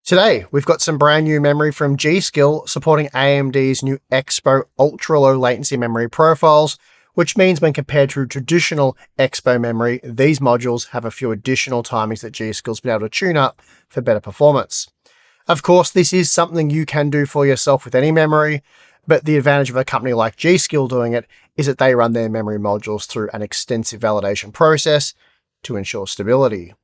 Today, we've got some brand new memory from G.Skill supporting AMD's new EXPO ultra-low latency memory profiles, which means when compared to traditional EXPO memory, these modules have a few additional timings that G.Skill's been able to tune up for better performance. Of course, this is something you can do for yourself with any memory, but the advantage of a company like G.Skill doing it is that they run their memory modules through an extensive validation process to ensure stability.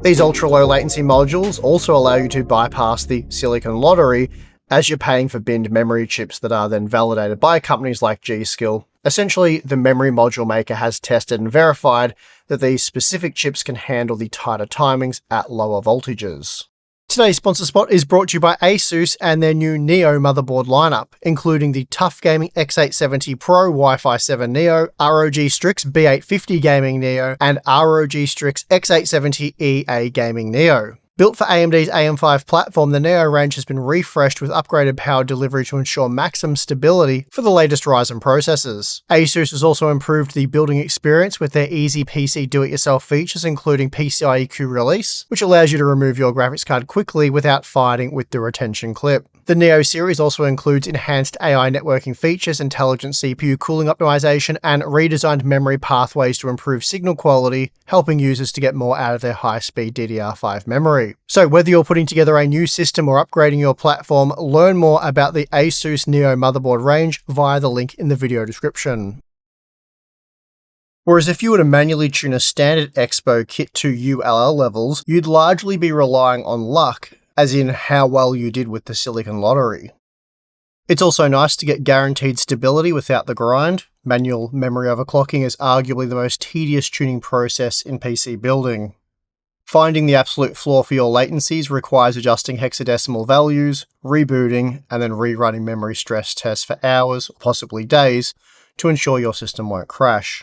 These ultra-low latency modules also allow you to bypass the silicon lottery as you're paying for binned memory chips that are then validated by companies like G.Skill. Essentially, the memory module maker has tested and verified that these specific chips can handle the tighter timings at lower voltages. Today's sponsor spot is brought to you by ASUS and their new Neo motherboard lineup, including the Tough Gaming X870 Pro Wi-Fi 7 Neo, ROG Strix B850 Gaming Neo, and ROG Strix X870 EA Gaming Neo. Built for AMD's AM5 platform, the Neo range has been refreshed with upgraded power delivery to ensure maximum stability for the latest Ryzen processors. ASUS has also improved the building experience with their easy PC do-it-yourself features, including PCIe Q release, which allows you to remove your graphics card quickly without fighting with the retention clip. The Neo series also includes enhanced AI networking features, intelligent CPU cooling optimization, and redesigned memory pathways to improve signal quality, helping users to get more out of their high-speed DDR5 memory. So whether you're putting together a new system or upgrading your platform, learn more about the ASUS Neo motherboard range via the link in the video description. Whereas if you were to manually tune a standard EXPO kit to ULL levels, you'd largely be relying on luck, as in how well you did with the silicon lottery. It's also nice to get guaranteed stability without the grind. Manual memory overclocking is arguably the most tedious tuning process in PC building. Finding the absolute floor for your latencies requires adjusting hexadecimal values, rebooting, and then rerunning memory stress tests for hours, or possibly days, to ensure your system won't crash.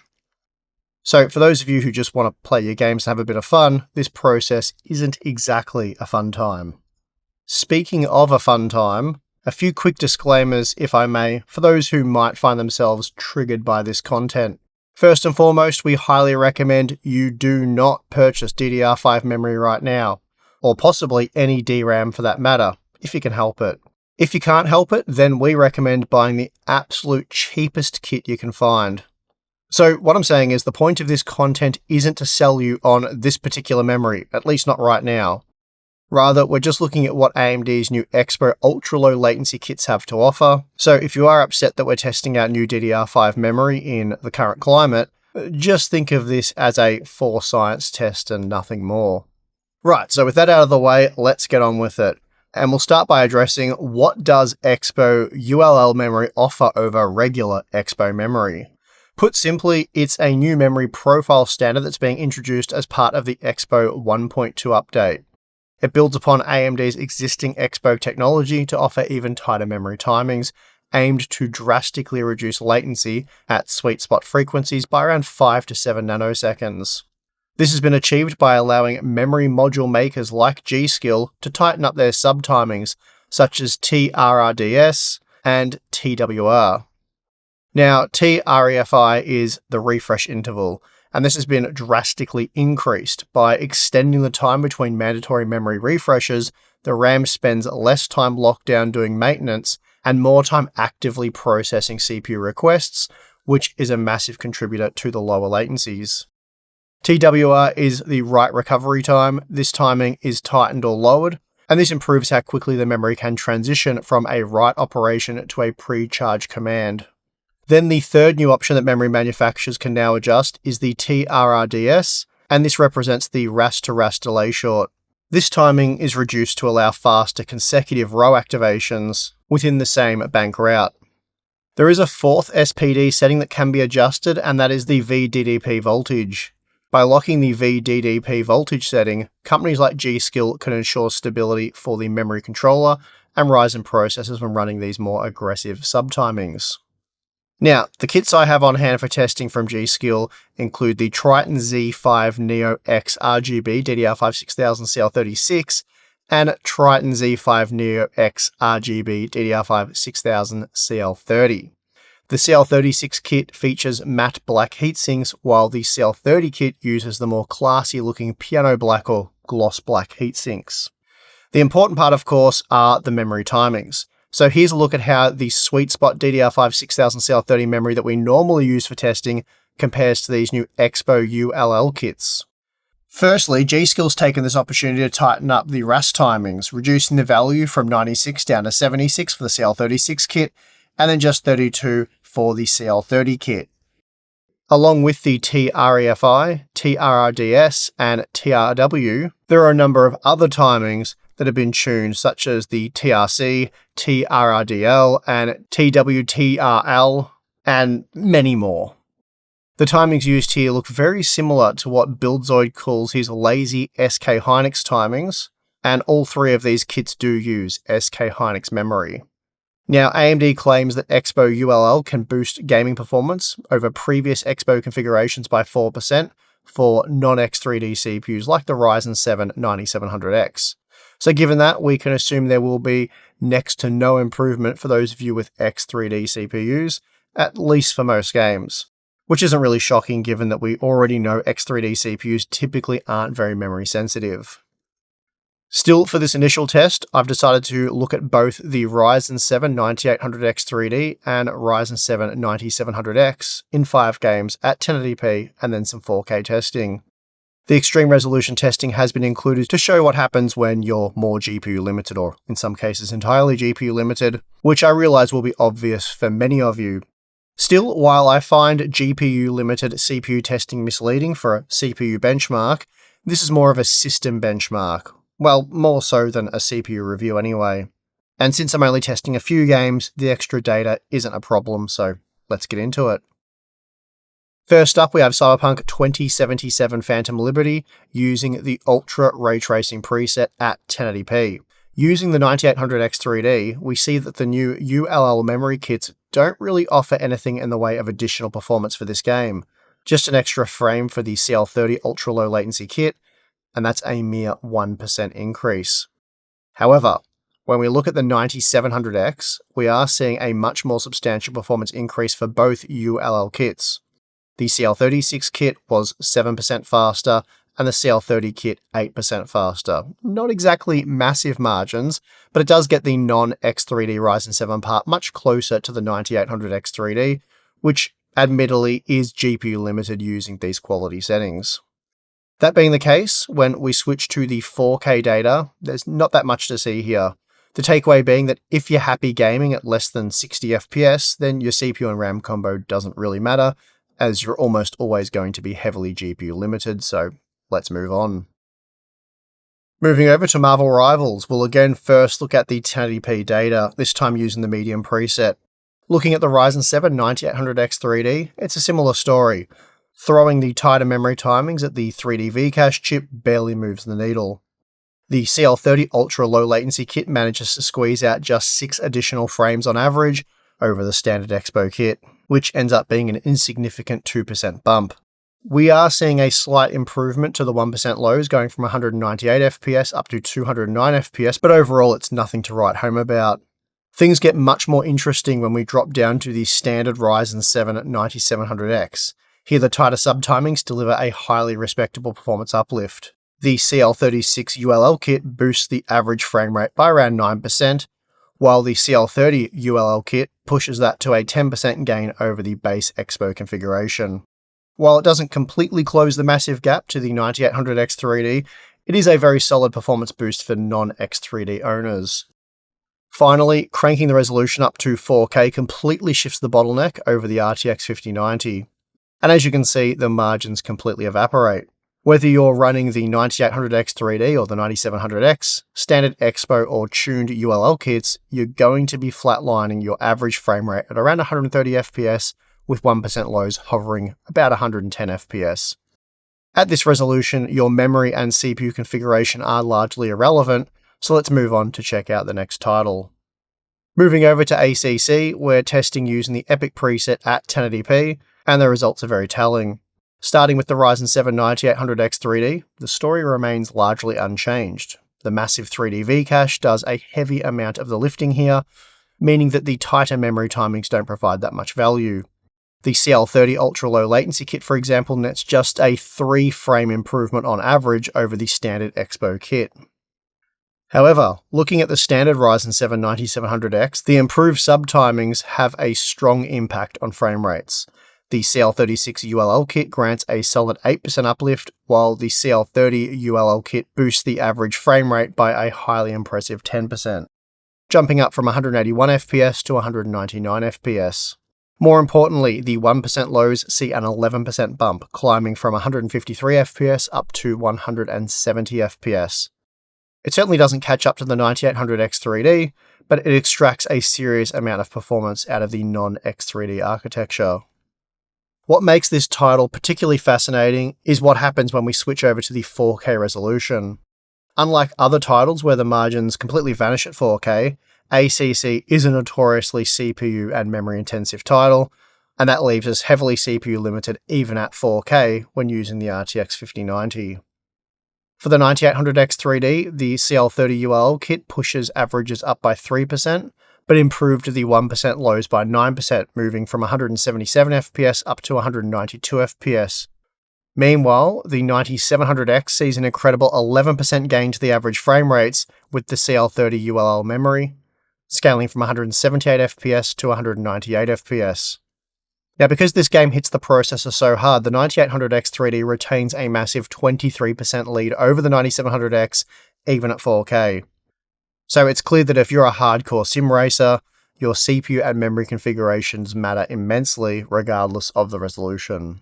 So for those of you who just want to play your games and have a bit of fun, this process isn't exactly a fun time. Speaking of a fun time, a few quick disclaimers, if I may, for those who might find themselves triggered by this content. First and foremost, we highly recommend you do not purchase DDR5 memory right now, or possibly any DRAM for that matter, if you can help it. If you can't help it, then we recommend buying the absolute cheapest kit you can find. So what I'm saying is the point of this content isn't to sell you on this particular memory, at least not right now. Rather, we're just looking at what AMD's new EXPO ultra-low latency kits have to offer. So if you are upset that we're testing out new DDR5 memory in the current climate, just think of this as a for science test and nothing more. Right, so with that out of the way, let's get on with it. And we'll start by addressing what does EXPO ULL memory offer over regular EXPO memory. Put simply, it's a new memory profile standard that's being introduced as part of the EXPO 1.2 update. It builds upon AMD's existing EXPO technology to offer even tighter memory timings, aimed to drastically reduce latency at sweet spot frequencies by around 5 to 7 nanoseconds. This has been achieved by allowing memory module makers like G.Skill to tighten up their subtimings, such as TRRDS and TWR. Now, TREFI is the refresh interval, and this has been drastically increased by extending the time between mandatory memory refreshes. The RAM spends less time locked down doing maintenance and more time actively processing CPU requests, which is a massive contributor to the lower latencies. TWR is the write recovery time. This timing is tightened or lowered, and this improves how quickly the memory can transition from a write operation to a pre-charge command. Then the third new option that memory manufacturers can now adjust is the TRRDS, and this represents the RAS to RAS delay short. This timing is reduced to allow faster consecutive row activations within the same bank route. There is a fourth SPD setting that can be adjusted, and that is the VDDP voltage. By locking the VDDP voltage setting, companies like G.Skill can ensure stability for the memory controller and Ryzen processors when running these more aggressive subtimings. Now, the kits I have on hand for testing from G.Skill include the Triton Z5 Neo X RGB DDR5 6000 CL36 and Triton Z5 Neo X RGB DDR5 6000 CL30. The CL36 kit features matte black heatsinks, while the CL30 kit uses the more classy looking piano black or gloss black heatsinks. The important part, of course, are the memory timings. So here's a look at how the sweet spot DDR5 6000 CL30 memory that we normally use for testing compares to these new EXPO ULL kits. Firstly, G.Skill's taken this opportunity to tighten up the RAS timings, reducing the value from 96 down to 76 for the CL36 kit, and then just 32 for the CL30 kit. Along with the TREFI, TRRDS, and TRW, there are a number of other timings that have been tuned, such as the TRC, TRRDL, and TWTRL, and many more. The timings used here look very similar to what Buildzoid calls his lazy SK Hynix timings, and all three of these kits do use SK Hynix memory. Now, AMD claims that EXPO ULL can boost gaming performance over previous EXPO configurations by 4% for non-X3D CPUs like the Ryzen 7 9700X. So given that, we can assume there will be next to no improvement for those of you with X3D CPUs, at least for most games. Which isn't really shocking given that we already know X3D CPUs typically aren't very memory sensitive. Still, for this initial test, I've decided to look at both the Ryzen 7 9800X3D and Ryzen 7 9700X in 5 games at 1080p and then some 4K testing. The extreme resolution testing has been included to show what happens when you're more GPU limited, or in some cases entirely GPU limited, which I realize will be obvious for many of you. Still, while I find GPU limited CPU testing misleading for a CPU benchmark, this is more of a system benchmark. Well, more so than a CPU review anyway. And since I'm only testing a few games, the extra data isn't a problem, so let's get into it. First up, we have Cyberpunk 2077 Phantom Liberty using the Ultra Ray Tracing preset at 1080p. Using the 9800X3D, we see that the new ULL memory kits don't really offer anything in the way of additional performance for this game. Just an extra frame for the CL30 ultra low latency kit, and that's a mere 1% increase. However, when we look at the 9700X, we are seeing a much more substantial performance increase for both ULL kits. The CL36 kit was 7% faster, and the CL30 kit 8% faster. Not exactly massive margins, but it does get the non-X3D Ryzen 7 part much closer to the 9800X3D, which admittedly is GPU limited using these quality settings. That being the case, when we switch to the 4K data, there's not that much to see here. The takeaway being that if you're happy gaming at less than 60 FPS, then your CPU and RAM combo doesn't really matter, as you're almost always going to be heavily GPU limited, so let's move on. Moving over to Marvel Rivals, we'll again first look at the 1080p data, this time using the medium preset. Looking at the Ryzen 7 9800X3D, it's a similar story. Throwing the tighter memory timings at the 3D V-Cache chip barely moves the needle. The CL30 ultra low latency kit manages to squeeze out just 6 additional frames on average over the standard EXPO kit, which ends up being an insignificant 2% bump. We are seeing a slight improvement to the 1% lows, going from 198 FPS up to 209 FPS, but overall it's nothing to write home about. Things get much more interesting when we drop down to the standard Ryzen 7 9700X. Here the tighter subtimings deliver a highly respectable performance uplift. The CL36 ULL kit boosts the average frame rate by around 9%, while the CL30 ULL kit pushes that to a 10% gain over the base EXPO configuration. While it doesn't completely close the massive gap to the 9800X3D, it is a very solid performance boost for non-X3D owners. Finally, cranking the resolution up to 4K completely shifts the bottleneck over the RTX 5090. And as you can see, the margins completely evaporate. Whether you're running the 9800X3D or the 9700X, standard EXPO or tuned ULL kits, you're going to be flatlining your average frame rate at around 130 FPS, with 1% lows hovering about 110 FPS. At this resolution, your memory and CPU configuration are largely irrelevant, so let's move on to check out the next title. Moving over to ACC, we're testing using the Epic preset at 1080p, and the results are very telling. Starting with the Ryzen 7 9800X3D, the story remains largely unchanged. The massive 3D V-Cache does a heavy amount of the lifting here, meaning that the tighter memory timings don't provide that much value. The CL30 ultra-low latency kit, for example, nets just a 3-frame improvement on average over the standard EXPO kit. However, looking at the standard Ryzen 7 9700X, the improved sub-timings have a strong impact on frame rates. The CL36 ULL kit grants a solid 8% uplift, while the CL30 ULL kit boosts the average frame rate by a highly impressive 10%, jumping up from 181 FPS to 199 FPS. More importantly, the 1% lows see an 11% bump, climbing from 153 FPS up to 170 FPS. It certainly doesn't catch up to the 9800X 3D, but it extracts a serious amount of performance out of the non-X3D architecture. What makes this title particularly fascinating is what happens when we switch over to the 4K resolution. Unlike other titles where the margins completely vanish at 4K, ACC is a notoriously CPU and memory intensive title, and that leaves us heavily CPU limited even at 4K when using the RTX 5090. For the 9800X 3D, the CL30 ULL kit pushes averages up by 3%, but improved the 1% lows by 9%, moving from 177 FPS up to 192 FPS. Meanwhile, the 9700X sees an incredible 11% gain to the average frame rates with the CL30 ULL memory, scaling from 178 FPS to 198 FPS. Now, because this game hits the processor so hard, the 9800X 3D retains a massive 23% lead over the 9700X, even at 4K. So it's clear that if you're a hardcore sim racer, your CPU and memory configurations matter immensely, regardless of the resolution.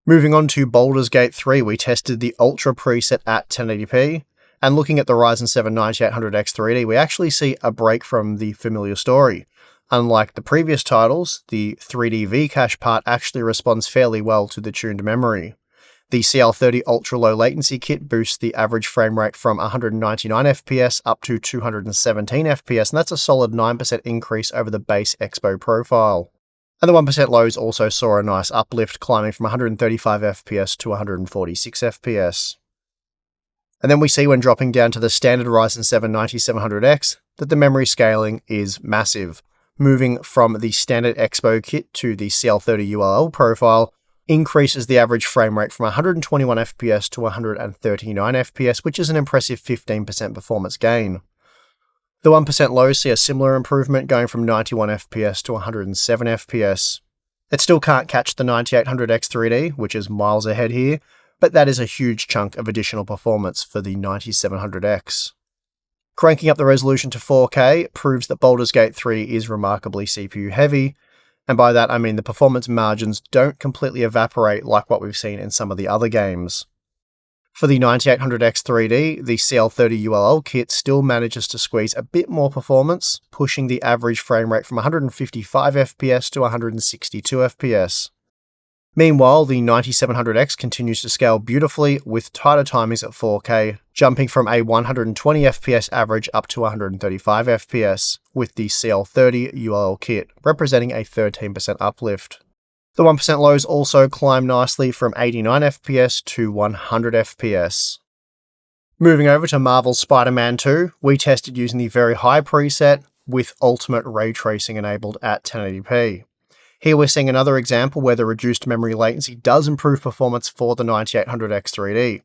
Moving on to Baldur's Gate 3, we tested the Ultra preset at 1080p, and looking at the Ryzen 7 9800X 3D, we actually see a break from the familiar story. Unlike the previous titles, the 3D V-cache part actually responds fairly well to the tuned memory. The CL30 ultra-low latency kit boosts the average frame rate from 199 FPS up to 217 FPS, and that's a solid 9% increase over the base EXPO profile. And the 1% lows also saw a nice uplift, climbing from 135 FPS to 146 FPS. And then we see when dropping down to the standard Ryzen 7 9700X that the memory scaling is massive. Moving from the standard EXPO kit to the CL30 ULL profile increases the average frame rate from 121 FPS to 139 FPS, which is an impressive 15% performance gain. The 1% lows see a similar improvement, going from 91 FPS to 107 FPS. It still can't catch the 9800X 3D, which is miles ahead here, but that is a huge chunk of additional performance for the 9700X. Cranking up the resolution to 4K proves that Baldur's Gate 3 is remarkably CPU heavy, and by that I mean the performance margins don't completely evaporate like what we've seen in some of the other games. For the 9800X 3D, the CL30 ULL kit still manages to squeeze a bit more performance, pushing the average frame rate from 155 FPS to 162 FPS. Meanwhile, the 9700X continues to scale beautifully with tighter timings at 4K, jumping from a 120 FPS average up to 135 FPS, with the CL30 ULL kit representing a 13% uplift. The 1% lows also climb nicely from 89 FPS to 100 FPS. Moving over to Marvel's Spider-Man 2, we tested using the very high preset with ultimate ray tracing enabled at 1080p. Here we're seeing another example where the reduced memory latency does improve performance for the 9800X 3D.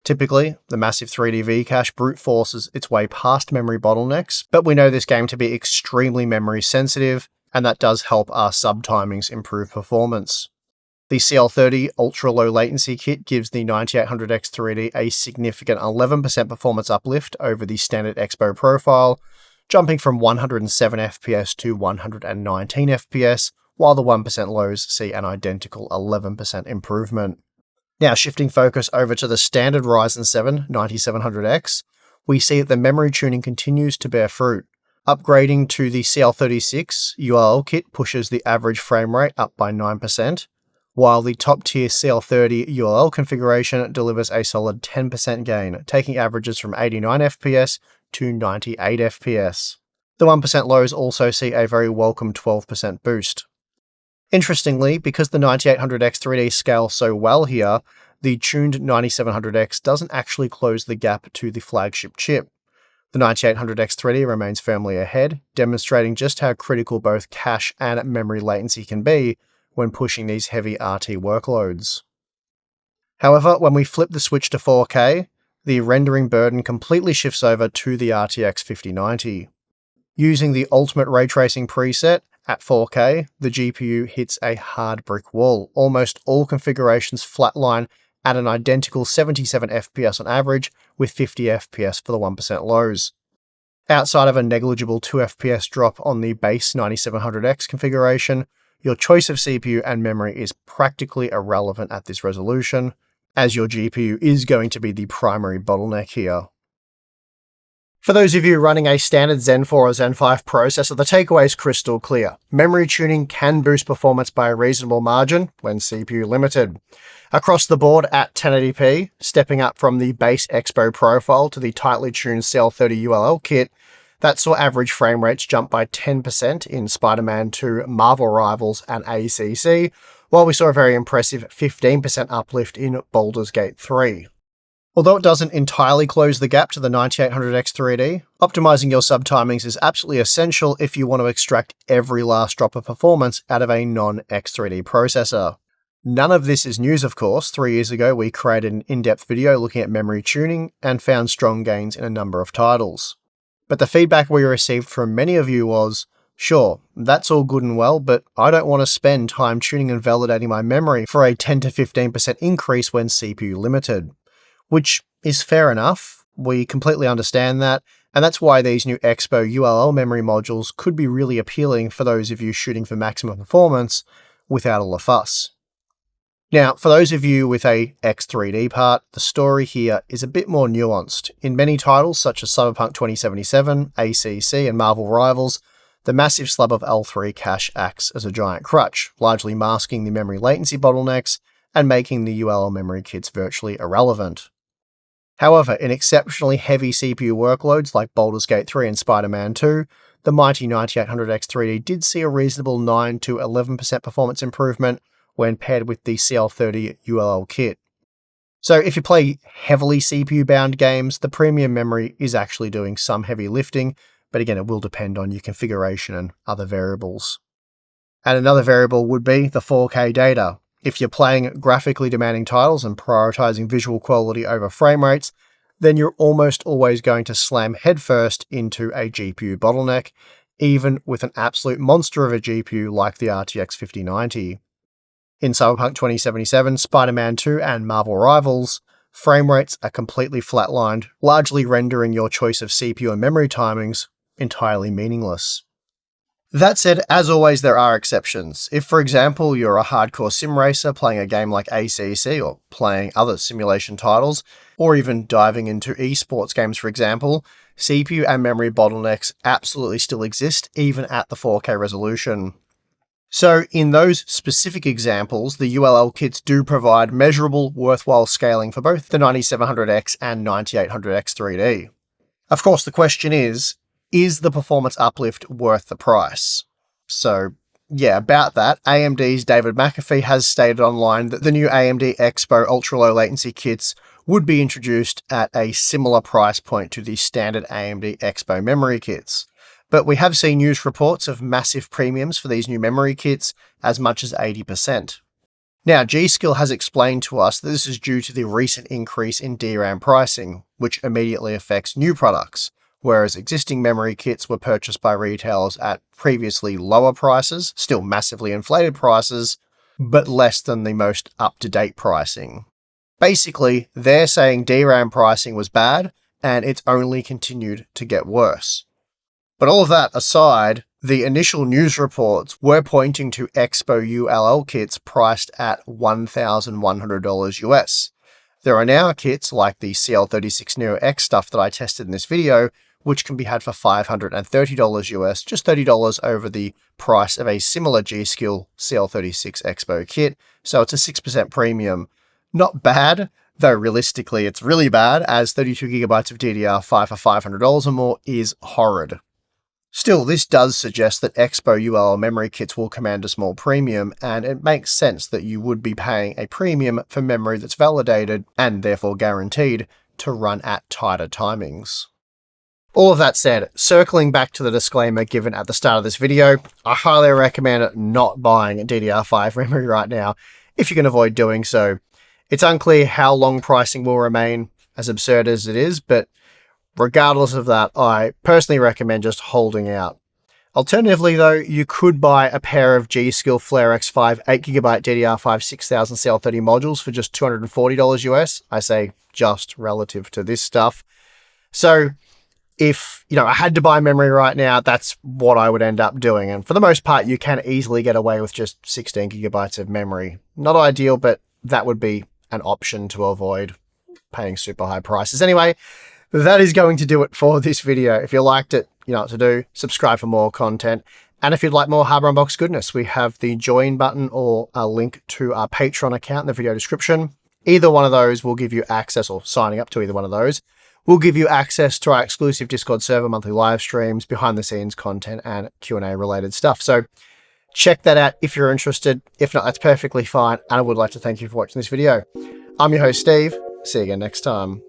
Typically, the massive 3D V-cache brute forces its way past memory bottlenecks, but we know this game to be extremely memory sensitive, and that does help our sub-timings improve performance. The CL30 ultra-low latency kit gives the 9800X 3D a significant 11% performance uplift over the standard EXPO profile, jumping from 107 FPS to 119 FPS, while the 1% lows see an identical 11% improvement. Now, shifting focus over to the standard Ryzen 7 9700X, we see that the memory tuning continues to bear fruit. Upgrading to the CL36 ULL kit pushes the average frame rate up by 9%, while the top-tier CL30 ULL configuration delivers a solid 10% gain, taking averages from 89 FPS to 98 FPS. The 1% lows also see a very welcome 12% boost. Interestingly, because the 9800X 3D scales so well here, the tuned 9700X doesn't actually close the gap to the flagship chip. The 9800X3D remains firmly ahead, demonstrating just how critical both cache and memory latency can be when pushing these heavy RT workloads. However, when we flip the switch to 4K, the rendering burden completely shifts over to the RTX 5090. Using the ultimate ray tracing preset, at 4K, the GPU hits a hard brick wall. Almost all configurations flatline at an identical 77 FPS on average, with 50 FPS for the 1% lows. Outside of a negligible 2 FPS drop on the base 9700X configuration, your choice of CPU and memory is practically irrelevant at this resolution, as your GPU is going to be the primary bottleneck here. For those of you running a standard Zen 4 or Zen 5 processor, the takeaway is crystal clear. Memory tuning can boost performance by a reasonable margin when CPU limited. Across the board at 1080p, stepping up from the base EXPO profile to the tightly tuned CL30 ULL kit, that saw average frame rates jump by 10% in Spider-Man 2, Marvel Rivals, and ACC, while we saw a very impressive 15% uplift in Baldur's Gate 3. Although it doesn't entirely close the gap to the 9800X3D, optimizing your subtimings is absolutely essential if you want to extract every last drop of performance out of a non-X3D processor. None of this is news, of course. 3 years ago, we created an in-depth video looking at memory tuning and found strong gains in a number of titles. But the feedback we received from many of you was, sure, that's all good and well, but I don't want to spend time tuning and validating my memory for a 10 to 15% increase when CPU limited. Which is fair enough, we completely understand that, and that's why these new EXPO ULL memory modules could be really appealing for those of you shooting for maximum performance without all the fuss. Now, for those of you with a X3D part, the story here is a bit more nuanced. In many titles such as Cyberpunk 2077, ACC, and Marvel Rivals, the massive slab of L3 cache acts as a giant crutch, largely masking the memory latency bottlenecks and making the ULL memory kits virtually irrelevant. However, in exceptionally heavy CPU workloads like Baldur's Gate 3 and Spider-Man 2, the mighty 9800X3D did see a reasonable 9 to 11% performance improvement when paired with the CL30 ULL kit. So if you play heavily CPU-bound games, the premium memory is actually doing some heavy lifting, but again, it will depend on your configuration and other variables. And another variable would be the 4K data. If you're playing graphically demanding titles and prioritizing visual quality over frame rates, then you're almost always going to slam headfirst into a GPU bottleneck, even with an absolute monster of a GPU like the RTX 5090. In Cyberpunk 2077, Spider-Man 2, and Marvel Rivals, frame rates are completely flatlined, largely rendering your choice of CPU and memory timings entirely meaningless. That said, as always, there are exceptions. If, for example, you're a hardcore sim racer playing a game like ACC or playing other simulation titles, or even diving into esports games, for example, CPU and memory bottlenecks absolutely still exist, even at the 4K resolution. So, in those specific examples, the ULL kits do provide measurable, worthwhile scaling for both the 9700X and 9800X3D. Of course, the question is the performance uplift worth the price? So, yeah, about that, AMD's David McAfee has stated online that the new AMD EXPO ultra-low latency kits would be introduced at a similar price point to the standard AMD EXPO memory kits. But we have seen news reports of massive premiums for these new memory kits, as much as 80%. Now, G-Skill has explained to us that this is due to the recent increase in DRAM pricing, which immediately affects new products, whereas existing memory kits were purchased by retailers at previously lower prices, still massively inflated prices, but less than the most up-to-date pricing. Basically, they're saying DRAM pricing was bad, and it's only continued to get worse. But all of that aside, the initial news reports were pointing to EXPO ULL kits priced at $1,100 US. There are now kits like the CL36 Neo X stuff that I tested in this video, which can be had for $530 US, just $30 over the price of a similar G-Skill CL36 EXPO kit, so it's a 6% premium. Not bad, though realistically it's really bad, as 32GB of DDR5 for $500 or more is horrid. Still, this does suggest that EXPO ULL memory kits will command a small premium, and it makes sense that you would be paying a premium for memory that's validated, and therefore guaranteed, to run at tighter timings. All of that said, circling back to the disclaimer given at the start of this video, I highly recommend not buying a DDR5 memory right now if you can avoid doing so. It's unclear how long pricing will remain, as absurd as it is, but regardless of that, I personally recommend just holding out. Alternatively though, you could buy a pair of G.Skill Flare X5 8GB DDR5 6000 CL30 modules for just $240 US. I say just relative to this stuff. So if, I had to buy memory right now, that's what I would end up doing. And for the most part, you can easily get away with just 16 gigabytes of memory. Not ideal, but that would be an option to avoid paying super high prices. Anyway, that is going to do it for this video. If you liked it, you know what to do. Subscribe for more content. And if you'd like more hardware unbox goodness, we have the join button or a link to our Patreon account in the video description. Either one of those will give you access, or signing up to either one of those will give you access to our exclusive Discord server, monthly live streams, behind the scenes content, and Q&A related stuff. So check that out if you're interested. If not, that's perfectly fine. And I would like to thank you for watching this video. I'm your host, Steve. See you again next time.